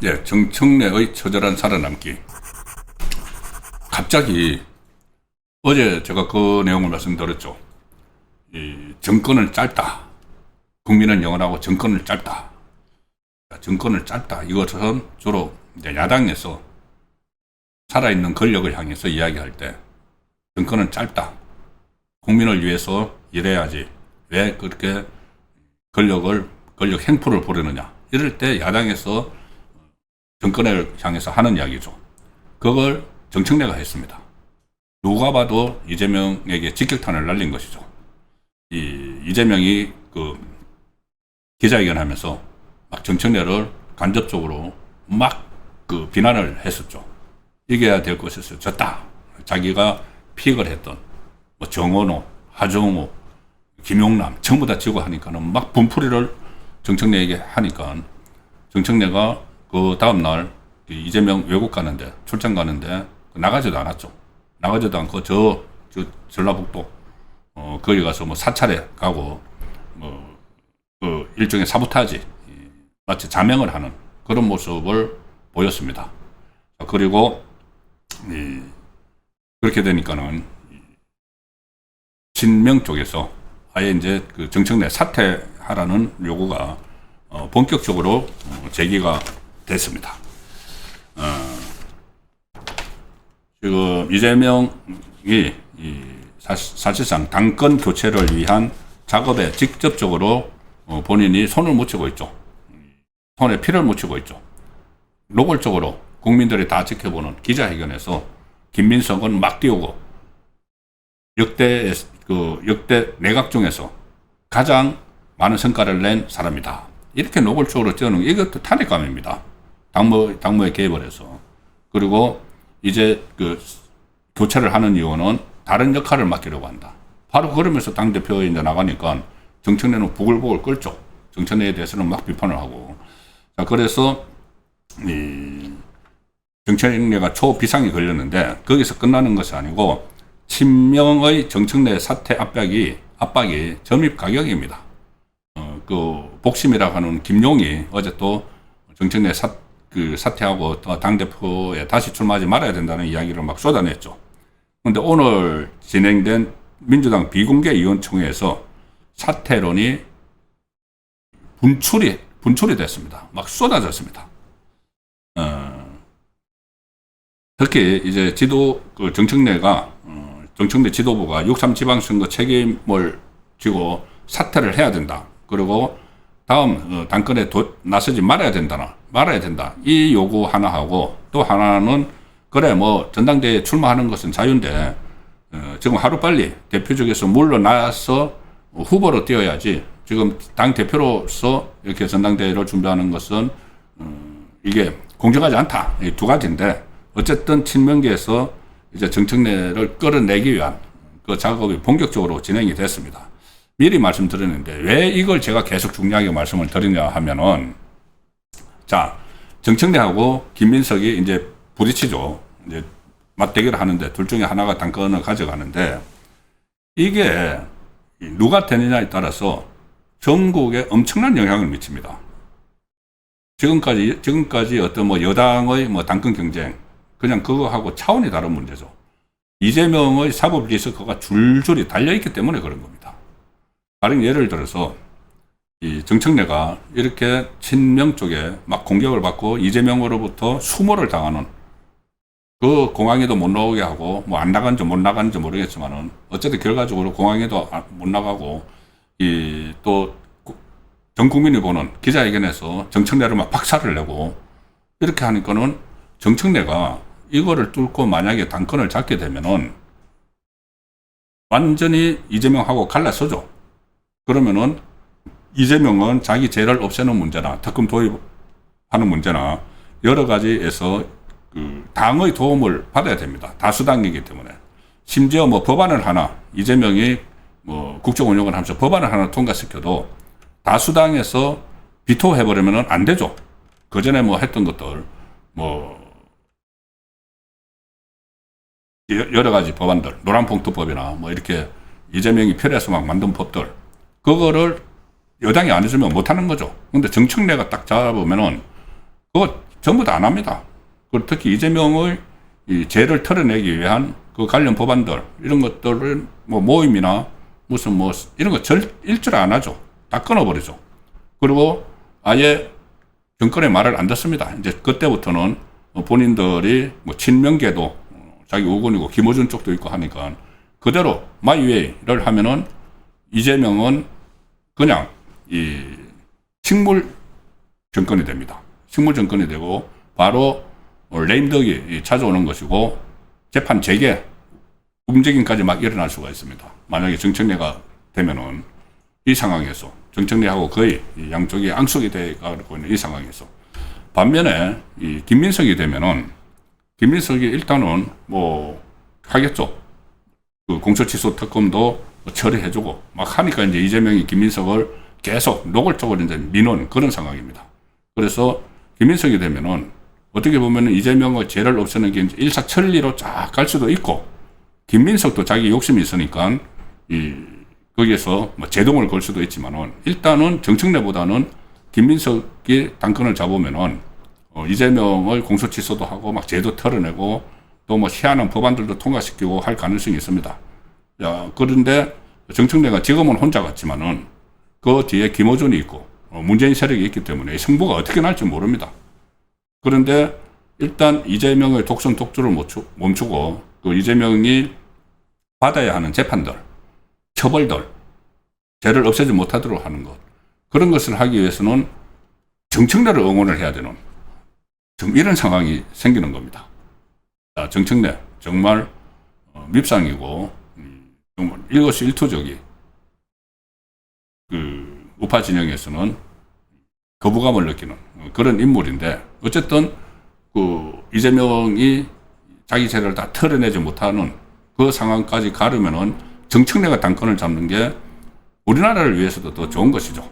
예, 정청래의 처절한 살아남기. 갑자기 어제 제가 그 내용을 말씀드렸죠. 이 정권은 짧다. 국민은 영원하고 정권을 짧다. 정권을 짧다. 이것은 주로 이제 야당에서 살아있는 권력을 향해서 이야기할 때 정권은 짧다. 국민을 위해서 일해야지. 왜 그렇게 권력 행포를 부리느냐. 이럴 때 야당에서 정권을 향해서 하는 이야기죠. 그걸 정청래가 했습니다. 누가 봐도 이재명에게 직격탄을 날린 것이죠. 이재명이 그 기자회견 하면서 막 정청래를 간접적으로 막 그 비난을 했었죠. 이겨야 될 것이었어요. 졌다. 자기가 픽을 했던 뭐 정원호, 하정우, 김용남 전부 다 지고 하니까는 막 분풀이를 정청래에게 하니까 정청래가 그 다음날 이재명 외국 가는데 출장 가는데 나가지도 않았죠. 나가지도 않고 저 전라북도 거기 가서 뭐 사찰에 가고 그 일종의 사보타지 마치 자명을 하는 그런 모습을 보였습니다. 그리고 그렇게 되니까는 친명 쪽에서 아예 이제 그 정청래 사퇴하라는 요구가 본격적으로 제기가 됐습니다. 지금 이재명이 사실상 당권 교체를 위한 작업에 직접적으로 본인이 손을 묻히고 있죠. 손에 피를 묻히고 있죠. 노골적으로 국민들이 다 지켜보는 기자회견에서 김민석은 막 띄우고 역대 내각 중에서 가장 많은 성과를 낸 사람이다. 이렇게 노골적으로 띄우는 이것도 탄핵감입니다. 당무에 개입을 해서. 그리고 이제 그 교체를 하는 이유는 다른 역할을 맡기려고 한다. 바로 그러면서 당대표에 이제 나가니까 정청래는 부글부글 끓죠. 정청래에 대해서는 막 비판을 하고. 자, 그래서 정청래가 초비상이 걸렸는데 거기서 끝나는 것이 아니고 친명의 정청래 사퇴 압박이 점입 가격입니다. 그 복심이라고 하는 김용이 어제 또 정청래 사퇴하고 또 당대표에 다시 출마하지 말아야 된다는 이야기를 막 쏟아냈죠. 그런데 오늘 진행된 민주당 비공개 의원총회에서 사퇴론이 분출이 됐습니다. 막 쏟아졌습니다. 특히 이제 정청래가 정청래 지도부가 6.3 지방선거 책임을 지고 사퇴를 해야 된다. 그리고 다음 당권에 나서지 말아야 된다. 이 요구 하나 하고 또 하나는 그래 뭐 전당대회에 출마하는 것은 자유인데 지금 하루빨리 대표직에서 물러나서 후보로 뛰어야지 지금 당 대표로서 이렇게 전당대회를 준비하는 것은 이게 공정하지 않다. 이 두 가지인데 어쨌든 친명계에서 이제 정청래를 끌어내기 위한 그 작업이 본격적으로 진행이 됐습니다. 미리 말씀드렸는데 왜 이걸 제가 계속 중요하게 말씀을 드리냐 하면은 자 정청래하고 김민석이 이제 부딪히죠. 이제 맞대결을 하는데 둘 중에 하나가 당권을 가져가는데 이게 누가 되느냐에 따라서 전국에 엄청난 영향을 미칩니다. 지금까지 어떤 뭐 여당의 뭐 당권 경쟁 그냥 그거하고 차원이 다른 문제죠. 이재명의 사법 리스크가 줄줄이 달려있기 때문에 그런 겁니다. 다른 예를 들어서 이 정청래가 이렇게 친명 쪽에 막 공격을 받고 이재명으로부터 수모를 당하는 그 공항에도 못 나오게 하고 뭐 안 나간지 못 나간지 모르겠지만은 어쨌든 결과적으로 공항에도 못 나가고 또 전 국민이 보는 기자회견에서 정청래를 막 박살을 내고 이렇게 하니까는 정청래가 이거를 뚫고 만약에 당권을 잡게 되면은 완전히 이재명하고 갈라서죠. 그러면은 이재명은 자기 죄를 없애는 문제나 특검 도입하는 문제나 여러 가지에서 그 당의 도움을 받아야 됩니다. 다수당이기 때문에. 심지어 뭐 법안을 하나 이재명이 뭐 국정 운영을 하면서 법안을 하나 통과시켜도 다수당에서 비토해버리면 안 되죠. 그 전에 뭐 했던 것들 뭐 여러 가지 법안들 노란봉투법이나 뭐 이렇게 이재명이 편해서 막 만든 법들 그거를 여당이 안 해주면 못하는 거죠. 근데 정청래가 딱 잡으면은 그거 전부 다 안 합니다. 그리고 특히 이재명의 이 죄를 털어내기 위한 그 관련 법안들, 이런 것들은 뭐 모임이나 무슨 뭐 이런 거 일절 안 하죠. 다 끊어버리죠. 그리고 아예 정권의 말을 안 듣습니다. 이제 그때부터는 본인들이 뭐 친명계도 자기 우군이고 김어준 쪽도 있고 하니까 그대로 마이웨이를 하면은 이재명은 그냥 이 식물 정권이 됩니다. 식물 정권이 되고 바로 레임덕이 찾아오는 것이고 재판 재개 움직임까지 막 일어날 수가 있습니다. 만약에 정청래가 되면은 이 상황에서 정청래하고 거의 양쪽이 앙숙이 되고 있는 이 상황에서 반면에 이 김민석이 되면은 김민석이 일단은 뭐 하겠죠. 그 공소취소 특검도 처리해주고 막 하니까 이제 이재명이 김민석을 계속 노골적으로 이제 미는 그런 상황입니다. 그래서 김민석이 되면은 어떻게 보면은 이재명의 죄를 없애는 게 이제 일사천리로 쫙 갈 수도 있고 김민석도 자기 욕심이 있으니까 거기에서 뭐 제동을 걸 수도 있지만은 일단은 정청래보다는 김민석이 당권을 잡으면은 이재명의 공소취소도 하고 막 죄도 털어내고 또 뭐 희한한 법안들도 통과시키고 할 가능성이 있습니다. 자, 그런데 정청래가 지금은 혼자 같지만은 그 뒤에 김어준이 있고 문재인 세력이 있기 때문에 승부가 어떻게 날지 모릅니다. 그런데 일단 이재명의 독선 독주를 멈추고 그 이재명이 받아야 하는 재판들, 처벌들, 죄를 없애지 못하도록 하는 것, 그런 것을 하기 위해서는 정청래를 응원을 해야 되는 이런 상황이 생기는 겁니다. 자, 정청래 정말 밉상이고 정말 일거수일투족이 그 우파 진영에서는 거부감을 느끼는 그런 인물인데 어쨌든 그 이재명이 자기 죄를 다 털어내지 못하는 그 상황까지 가려면은 정청래가 당권을 잡는 게 우리나라를 위해서도 더 좋은 것이죠.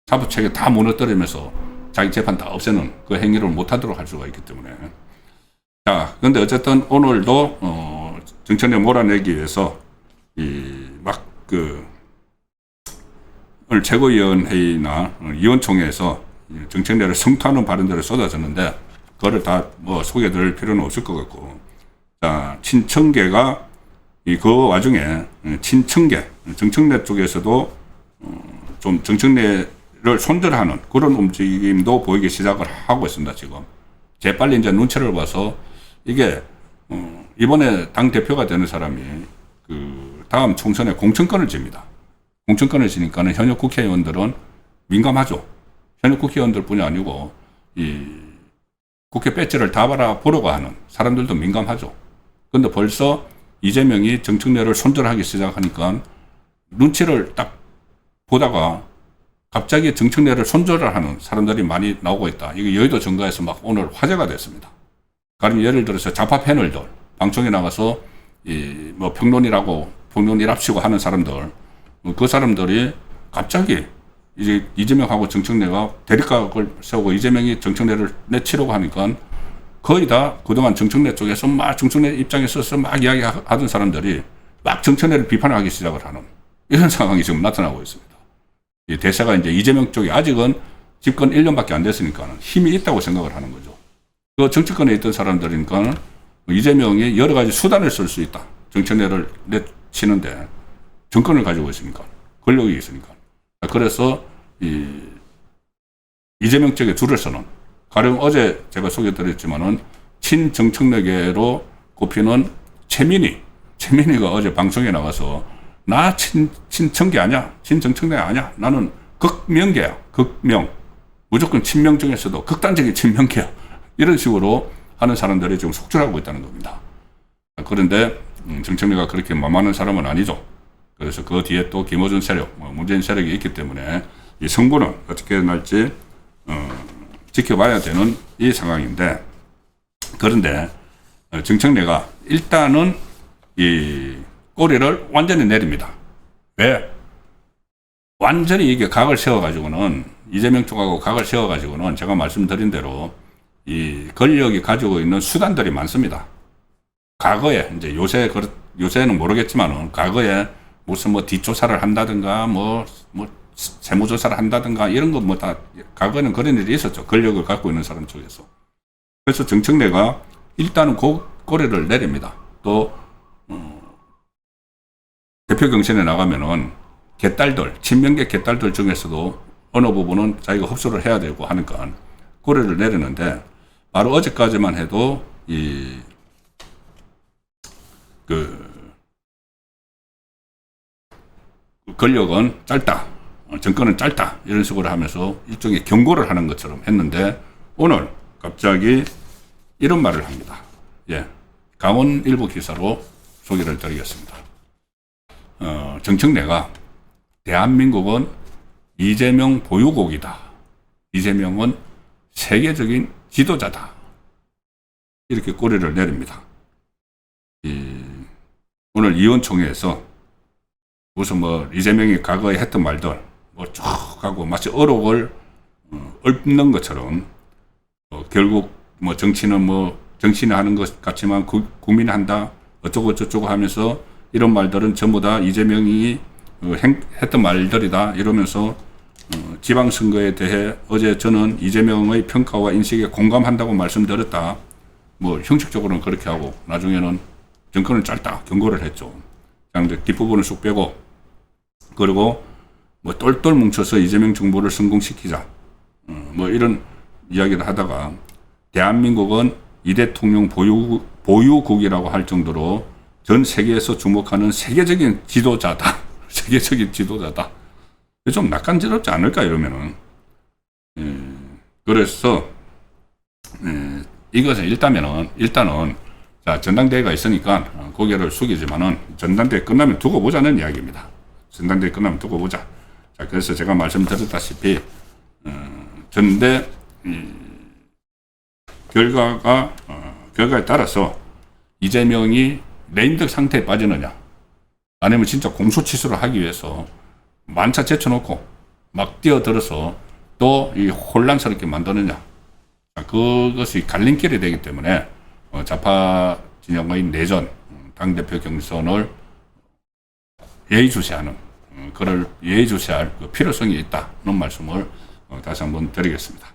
사법체계 다 무너뜨리면서 자기 재판 다 없애는 그 행위를 못하도록 할 수가 있기 때문에. 자, 근데 어쨌든 오늘도 정청래 몰아내기 위해서 오늘 최고위원회의나 위원총회에서 정청래를 성토하는 발언들을 쏟아졌는데 그거를 다 뭐 소개드릴 필요는 없을 것 같고, 자, 친청계가 그 와중에 친청계 정청래 쪽에서도 좀 정청래를 손절하는 그런 움직임도 보이기 시작을 하고 있습니다. 지금 재빨리 이제 눈치를 봐서 이게 이번에 당 대표가 되는 사람이 그 다음 총선에 공천권을 집니다. 공천권을 지니까는 현역 국회의원들은 민감하죠. 현역 국회의원들뿐이 아니고 이 국회 배지를 다 바라보려고 하는 사람들도 민감하죠. 그런데 벌써 이재명이 정청래를 손절하기 시작하니까 눈치를 딱 보다가 갑자기 정청래를 손절을 하는 사람들이 많이 나오고 있다. 이게 여의도 정가에서 막 오늘 화제가 됐습니다. 가령 예를 들어서 좌파 패널들 방송에 나가서 뭐 평론이랍시고 하는 사람들, 그 사람들이 갑자기 이제 이재명하고 정청래가 대립각을 세우고 이재명이 정청래를 내치려고 하니까 거의 다 그동안 정청래 쪽에서 막 정청래 입장에 서서 막 이야기하던 사람들이 막 정청래를 비판하기 시작을 하는 이런 상황이 지금 나타나고 있습니다. 이 대세가 이제 이재명 쪽이 아직은 집권 1년밖에 안 됐으니까 힘이 있다고 생각을 하는 거죠. 그 정치권에 있던 사람들이니까 이재명이 여러 가지 수단을 쓸 수 있다. 정청래를 내치는데 정권을 가지고 있으니까, 권력이 있으니까. 그래서 이재명 쪽에 줄을 서는, 가령 어제 제가 소개드렸지만은 친정청래계로 꼽히는 최민희가 어제 방송에 나가서 나 친청계 아니야, 친정청래 아니야, 나는 극명계야, 극명, 무조건 친명 중에서도 극단적인 친명계야, 이런 식으로 하는 사람들이 지금 속출하고 있다는 겁니다. 그런데 정청래가 그렇게 만만한 사람은 아니죠. 그래서 그 뒤에 또 김어준 세력, 문재인 세력이 있기 때문에 이 승부는 어떻게 날지 지켜봐야 되는 이 상황인데, 그런데 정청래가 일단은 이 꼬리를 완전히 내립니다. 왜? 완전히 이게 각을 세워가지고는, 이재명 쪽하고 각을 세워가지고는 제가 말씀드린 대로 이 권력이 가지고 있는 수단들이 많습니다. 과거에 이제 요새는 모르겠지만은 과거에 무슨 뭐 뒷조사를 한다든가 뭐 세무조사를 한다든가 이런 거 뭐 다 과거에는 그런 일이 있었죠. 권력을 갖고 있는 사람 쪽에서. 그래서 정청래가 일단은 고려를 내립니다. 또 대표 경선에 나가면은 개딸들, 친명계 개딸들 중에서도 어느 부분은 자기가 흡수를 해야 되고 하니까 고려를 내리는데, 바로 어제까지만 해도 권력은 짧다, 정권은 짧다, 이런 식으로 하면서 일종의 경고를 하는 것처럼 했는데, 오늘 갑자기 이런 말을 합니다. 예, 강원 일보 기사로 소개를 드리겠습니다. 정청래가 대한민국은 이재명 보유국이다. 이재명은 세계적인 지도자다. 이렇게 꼬리를 내립니다. 오늘 의원총회에서 무슨 이재명이 과거에 했던 말들 쭉 하고 마치 어록을 읊는 것처럼 결국 정치는 정치는 하는 것 같지만 국민이 한다 어쩌고 저쩌고 하면서 이런 말들은 전부 다 이재명이 했던 말들이다 이러면서 지방선거에 대해 어제 저는 이재명의 평가와 인식에 공감한다고 말씀드렸다. 형식적으로는 그렇게 하고 나중에는 정권은 짧다 경고를 했죠. 그냥 뒷부분을 쑥 빼고, 그리고 똘똘 뭉쳐서 이재명 정부를 성공시키자 이런 이야기를 하다가, 대한민국은 이 대통령 보유국이라고 할 정도로 전 세계에서 주목하는 세계적인 지도자다. 세계적인 지도자다. 좀 낯간지럽지 않을까 이러면은. 그래서 이것은 일단은 자, 전당대회가 있으니까 고개를 숙이지만은 전당대회 끝나면 두고 보자는 이야기입니다. 전당대회 끝나면 두고 보자. 자, 그래서 제가 말씀드렸다시피 전대 결과에 따라서 이재명이 레임덕 상태에 빠지느냐, 아니면 진짜 공소치수를 하기 위해서 만차 제쳐놓고 막 뛰어들어서 또 이 혼란스럽게 만드느냐, 그것이 갈림길이 되기 때문에 좌파 진영의 내전, 당대표 경선을 예의주시하는, 그럴 예의주시할 필요성이 있다는 말씀을 다시 한번 드리겠습니다.